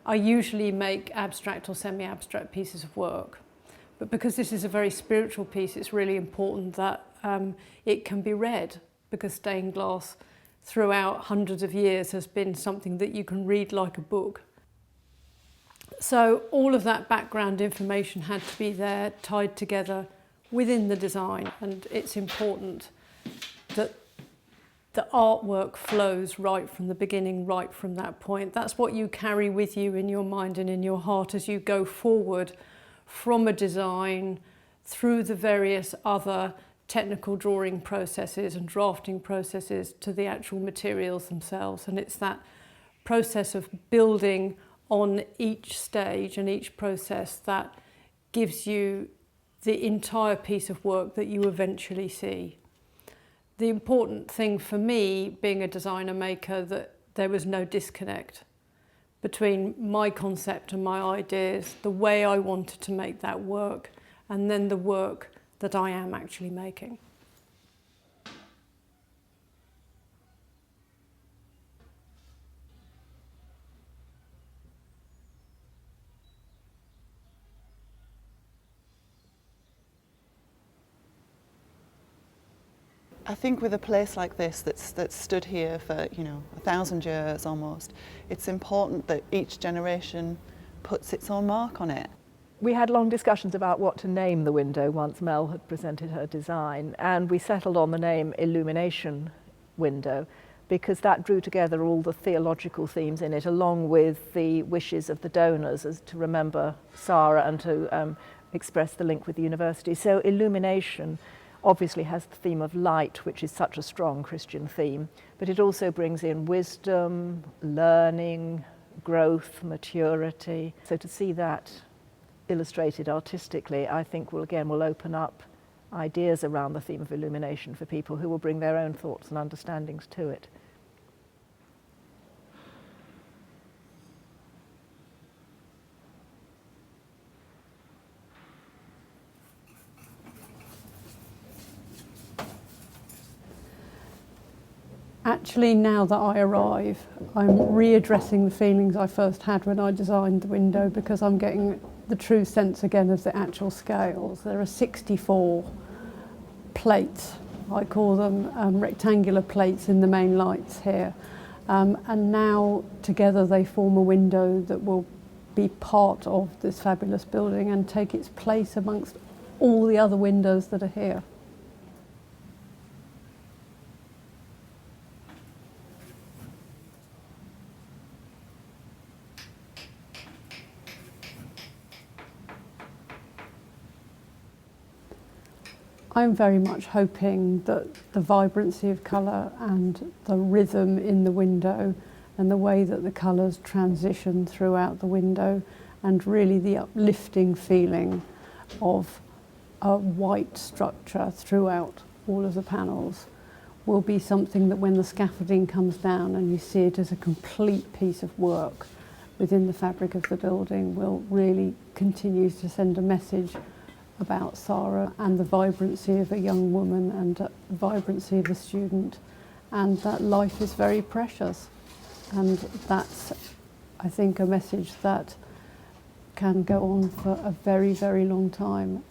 I usually make abstract or semi-abstract pieces of work. But because this is a very spiritual piece, it's really important that it can be read, because stained glass throughout hundreds of years has been something that you can read like a book. So all of that background information had to be there, tied together within the design, and it's important that the artwork flows right from the beginning, right from that point. That's what you carry with you in your mind and in your heart as you go forward from a design through the various other technical drawing processes and drafting processes to the actual materials themselves. And it's that process of building on each stage and each process that gives you the entire piece of work that you eventually see. The important thing for me, being a designer maker, that there was no disconnect between my concept and my ideas, the way I wanted to make that work, and then the work that I am actually making. I think with a place like this that's stood here for 1,000 years almost, it's important that each generation puts its own mark on it. We had long discussions about what to name the window once Mel had presented her design, and we settled on the name Illumination Window because that drew together all the theological themes in it, along with the wishes of the donors as to remember Sara and to express the link with the university. So illumination obviously has the theme of light, which is such a strong Christian theme, but it also brings in wisdom, learning, growth, maturity. So to see that illustrated artistically, I think will open up ideas around the theme of illumination for people who will bring their own thoughts and understandings to it. Actually, now that I arrive, I'm readdressing the feelings I first had when I designed the window, because I'm getting the true sense again of the actual scales. There are 64 plates, I call them rectangular plates in the main lights here. And now together they form a window that will be part of this fabulous building and take its place amongst all the other windows that are here. I'm very much hoping that the vibrancy of colour and the rhythm in the window and the way that the colours transition throughout the window and really the uplifting feeling of a white structure throughout all of the panels will be something that when the scaffolding comes down and you see it as a complete piece of work within the fabric of the building will really continue to send a message about Sara and the vibrancy of a young woman and the vibrancy of a student, and that life is very precious. And that's, I think, a message that can go on for a very, very long time.